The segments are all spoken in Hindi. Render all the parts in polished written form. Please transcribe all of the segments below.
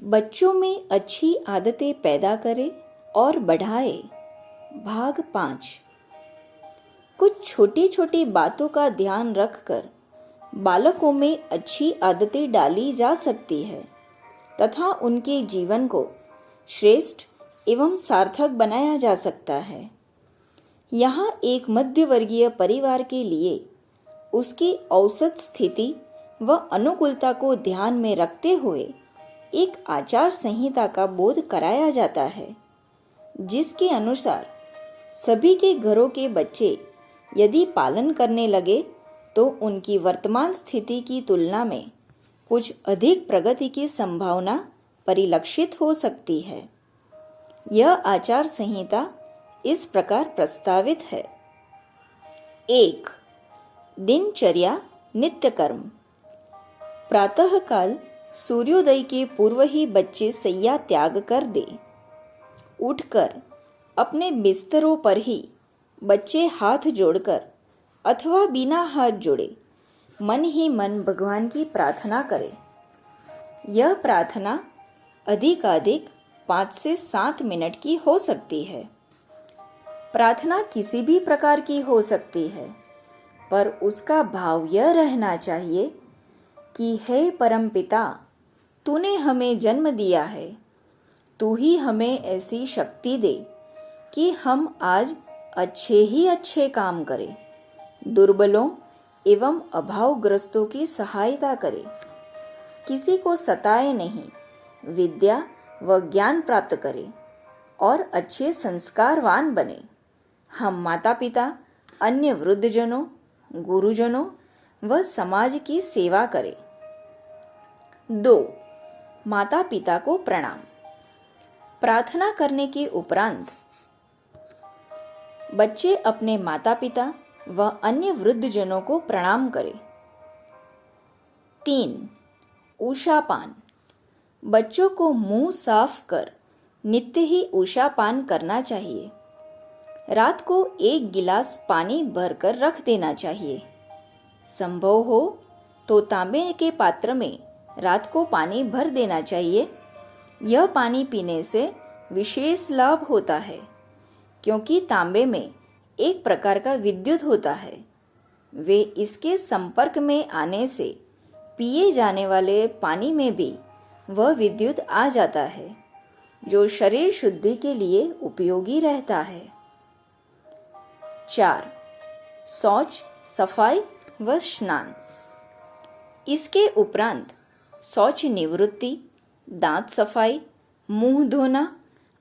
बच्चों में अच्छी आदतें पैदा करे और बढ़ाए। भाग 5। कुछ छोटी छोटी बातों का ध्यान रखकर बालकों में अच्छी आदतें डाली जा सकती है तथा उनके जीवन को श्रेष्ठ एवं सार्थक बनाया जा सकता है। यहाँ एक मध्यवर्गीय परिवार के लिए उसकी औसत स्थिति व अनुकूलता को ध्यान में रखते हुए एक आचार संहिता का बोध कराया जाता है, जिसके अनुसार सभी के घरों के बच्चे यदि पालन करने लगे तो उनकी वर्तमान स्थिति की तुलना में कुछ अधिक प्रगति की संभावना परिलक्षित हो सकती है। यह आचार संहिता इस प्रकार प्रस्तावित है। 1. दिनचर्या नित्य कर्म। प्रातःकाल सूर्योदय के पूर्व ही बच्चे सैया त्याग कर दे। उठकर अपने बिस्तरों पर ही बच्चे हाथ जोड़कर अथवा बिना हाथ जोड़े मन ही मन भगवान की प्रार्थना करे। यह प्रार्थना अधिकाधिक 5 से 7 मिनट की हो सकती है। प्रार्थना किसी भी प्रकार की हो सकती है, पर उसका भाव यह रहना चाहिए कि हे परमपिता, तूने हमें जन्म दिया है, तू ही हमें ऐसी शक्ति दे कि हम आज अच्छे काम करें, दुर्बलों एवं अभावग्रस्तों की सहायता करें, किसी को सताए नहीं, विद्या व ज्ञान प्राप्त करें और अच्छे संस्कारवान बने। हम माता पिता, अन्य वृद्धजनों, गुरुजनों व समाज की सेवा करें। 2. माता पिता को प्रणाम। प्रार्थना करने के उपरांत बच्चे अपने माता पिता व अन्य वृद्धजनों को प्रणाम करें। 3. उषापान। बच्चों को मुंह साफ कर नित्य ही उषापान करना चाहिए। रात को 1 गिलास पानी भरकर रख देना चाहिए। संभव हो तो तांबे के पात्र में रात को पानी भर देना चाहिए। यह पानी पीने से विशेष लाभ होता है, क्योंकि तांबे में एक प्रकार का विद्युत होता है। वे इसके संपर्क में आने से पिए जाने वाले पानी में भी वह विद्युत आ जाता है, जो शरीर शुद्धि के लिए उपयोगी रहता है। 4. शौच, सफाई व स्नान। इसके उपरांत शौच निवृत्ति, दांत सफाई, मुंह धोना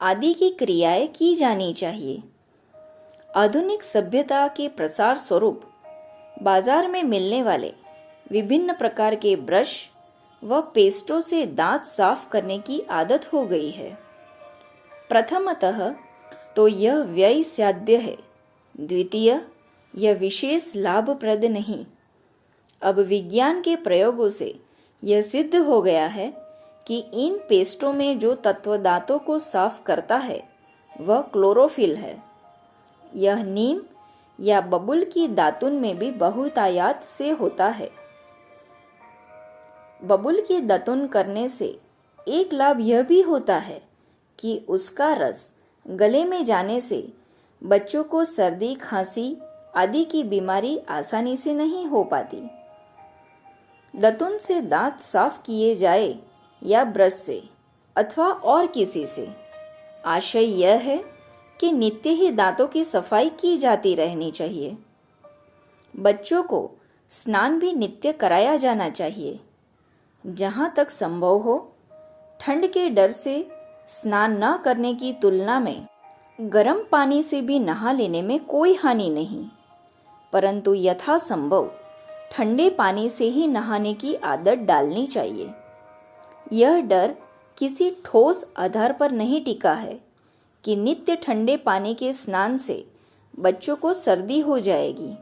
आदि की क्रियाएं की जानी चाहिए। आधुनिक सभ्यता के प्रसार स्वरूप बाजार में मिलने वाले विभिन्न प्रकार के ब्रश व पेस्टों से दांत साफ करने की आदत हो गई है। प्रथमतः तो यह व्यय साध्य है, द्वितीय यह विशेष लाभप्रद नहीं। अब विज्ञान के प्रयोगों से यह सिद्ध हो गया है कि इन पेस्टों में जो तत्व दांतों को साफ करता है वह क्लोरोफिल है। यह नीम या बबूल की दातुन में भी बहुतायत से होता है। बबूल की दातुन करने से एक लाभ यह भी होता है कि उसका रस गले में जाने से बच्चों को सर्दी, खांसी आदि की बीमारी आसानी से नहीं हो पाती। दातुन से दांत साफ किए जाए या ब्रश से अथवा और किसी से, आशय यह है कि नित्य ही दांतों की सफाई की जाती रहनी चाहिए। बच्चों को स्नान भी नित्य कराया जाना चाहिए। जहाँ तक संभव हो, ठंड के डर से स्नान न करने की तुलना में गर्म पानी से भी नहा लेने में कोई हानि नहीं, परंतु यथासंभव ठंडे पानी से ही नहाने की आदत डालनी चाहिए। यह डर किसी ठोस आधार पर नहीं टिका है कि नित्य ठंडे पानी के स्नान से बच्चों को सर्दी हो जाएगी।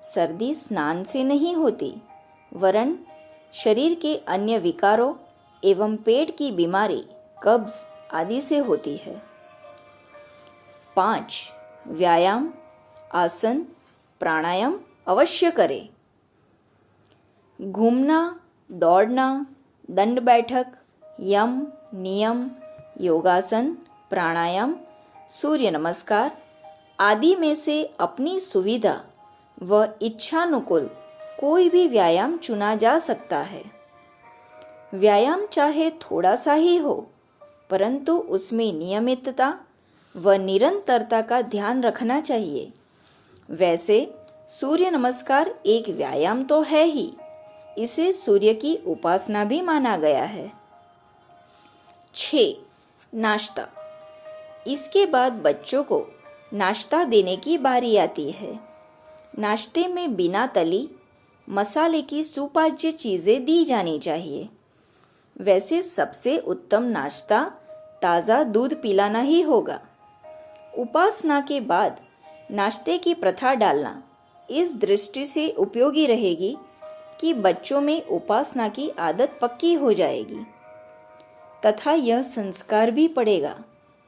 सर्दी स्नान से नहीं होती, वरन शरीर के अन्य विकारों एवं पेट की बीमारी, कब्ज आदि से होती है। 5. व्यायाम, आसन, प्राणायाम अवश्य करें। घूमना, दौड़ना, दंड बैठक यम, नियम, योगासन, प्राणायाम, सूर्य नमस्कार आदि में से अपनी सुविधा व इच्छानुकूल कोई भी व्यायाम चुना जा सकता है। व्यायाम चाहे थोड़ा सा ही हो, परंतु उसमें नियमितता व निरंतरता का ध्यान रखना चाहिए। वैसे सूर्य नमस्कार एक व्यायाम तो है ही, इसे सूर्य की उपासना भी माना गया है। 6. नाश्ता। इसके बाद बच्चों को नाश्ता देने की बारी आती है। नाश्ते में बिना तली मसाले की सुपाच्य चीजें दी जानी चाहिए। वैसे सबसे उत्तम नाश्ता ताज़ा दूध पिलाना ही होगा। उपासना के बाद नाश्ते की प्रथा डालना इस दृष्टि से उपयोगी रहेगी कि बच्चों में उपासना की आदत पक्की हो जाएगी तथा यह संस्कार भी पड़ेगा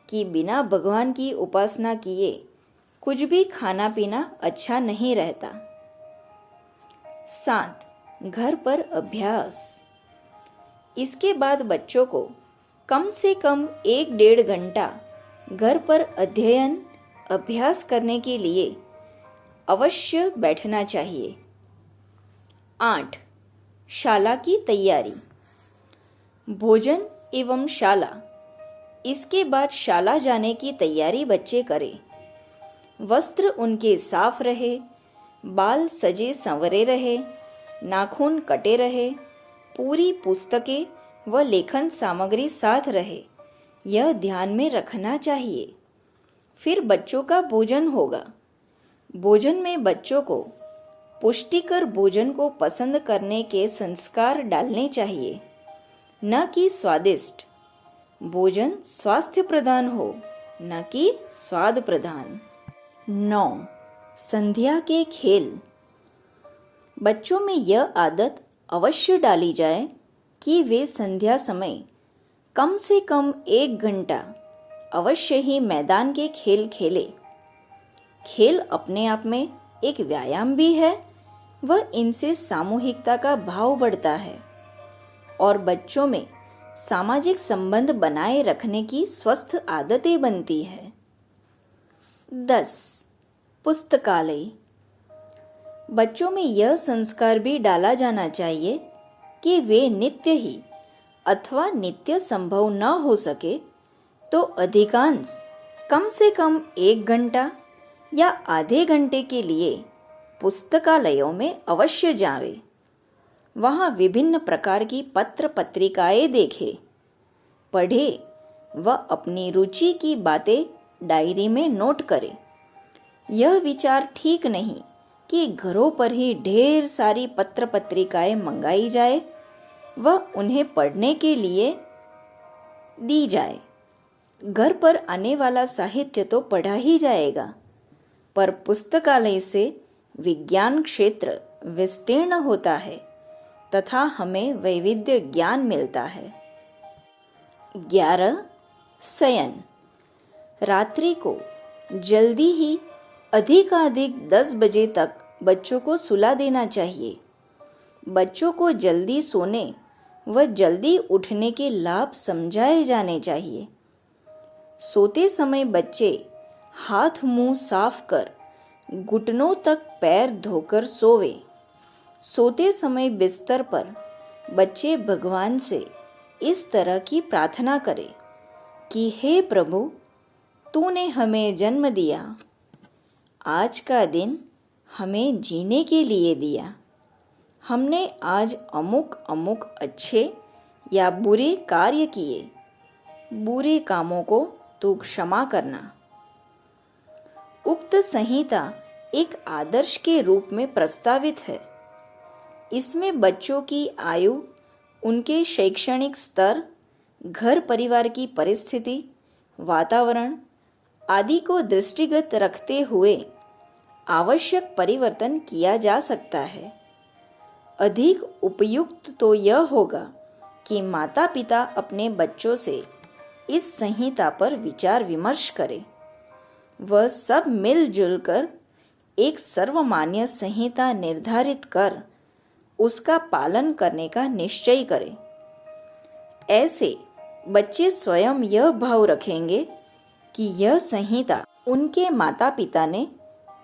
कि बिना भगवान की उपासना किए कुछ भी खाना पीना अच्छा नहीं रहता। 7. घर पर अभ्यास। इसके बाद बच्चों को कम से कम 1-1.5 घंटा घर पर अध्ययन अभ्यास करने के लिए अवश्य बैठना चाहिए। 8. शाला की तैयारी। भोजन एवं शाला। इसके बाद शाला जाने की तैयारी बच्चे करें। वस्त्र उनके साफ रहे, बाल सजे संवरे रहे, नाखून कटे रहे, पूरी पुस्तकें व लेखन सामग्री साथ रहे, यह ध्यान में रखना चाहिए। फिर बच्चों का भोजन होगा। भोजन में बच्चों को पुष्टिकर भोजन को पसंद करने के संस्कार डालने चाहिए, न कि स्वादिष्ट। भोजन स्वास्थ्य प्रधान हो, न कि स्वाद प्रधान। 9. संध्या के खेल। बच्चों में यह आदत अवश्य डाली जाए कि वे संध्या समय कम से कम 1 घंटा अवश्य ही मैदान के खेल खेले। खेल अपने आप में एक व्यायाम भी है व इनसे सामूहिकता का भाव बढ़ता है और बच्चों में सामाजिक संबंध बनाए रखने की स्वस्थ आदतें बनती है। 10. पुस्तकालय। बच्चों में यह संस्कार भी डाला जाना चाहिए कि वे नित्य ही अथवा नित्य संभव न हो सके तो अधिकांश कम से कम 1 घंटा या आधे घंटे के लिए पुस्तकालयों में अवश्य जावें। वहाँ विभिन्न प्रकार की पत्र पत्रिकाएं देखें, पढ़े व अपनी रुचि की बातें डायरी में नोट करें। यह विचार ठीक नहीं कि घरों पर ही ढेर सारी पत्र पत्रिकाएं मंगाई जाए व उन्हें पढ़ने के लिए दी जाए। घर पर आने वाला साहित्य तो पढ़ा ही जाएगा, पर पुस्तकालय से विज्ञान क्षेत्र विस्तीर्ण होता है तथा हमें वैविध्य ज्ञान मिलता है। 11. शयन। रात्रि को जल्दी ही अधिकाधिक 10 बजे तक बच्चों को सुला देना चाहिए। बच्चों को जल्दी सोने व जल्दी उठने के लाभ समझाए जाने चाहिए। सोते समय बच्चे हाथ मुंह साफ कर घुटनों तक पैर धोकर सोवे। सोते समय बिस्तर पर बच्चे भगवान से इस तरह की प्रार्थना करें कि हे प्रभु, तूने हमें जन्म दिया, आज का दिन हमें जीने के लिए दिया। हमने आज अमुक अमुक अच्छे या बुरे कार्य किए, बुरे कामों को तू क्षमा करना। उक्त संहिता एक आदर्श के रूप में प्रस्तावित है। इसमें बच्चों की आयु, उनके शैक्षणिक स्तर, घर परिवार की परिस्थिति, वातावरण आदि को दृष्टिगत रखते हुए आवश्यक परिवर्तन किया जा सकता है। अधिक उपयुक्त तो यह होगा कि माता पिता अपने बच्चों से इस संहिता पर विचार विमर्श करें। वह सब मिलजुल कर एक सर्वमान्य संहिता निर्धारित कर उसका पालन करने का निश्चय करें। ऐसे बच्चे स्वयं यह भाव रखेंगे कि यह संहिता उनके माता पिता ने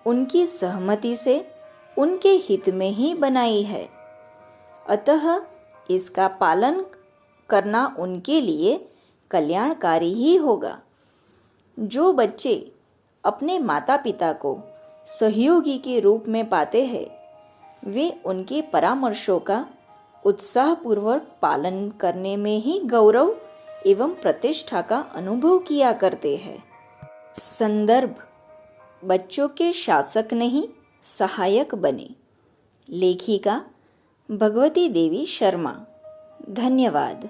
उनकी सहमति से उनके हित में ही बनाई है, अतः इसका पालन करना उनके लिए कल्याणकारी ही होगा। जो बच्चे अपने माता पिता को सहयोगी के रूप में पाते हैं, वे उनके परामर्शों का उत्साहपूर्वक पालन करने में ही गौरव एवं प्रतिष्ठा का अनुभव किया करते हैं। संदर्भ: बच्चों के शासक नहीं, सहायक बने। लेखिका भगवती देवी शर्मा। धन्यवाद।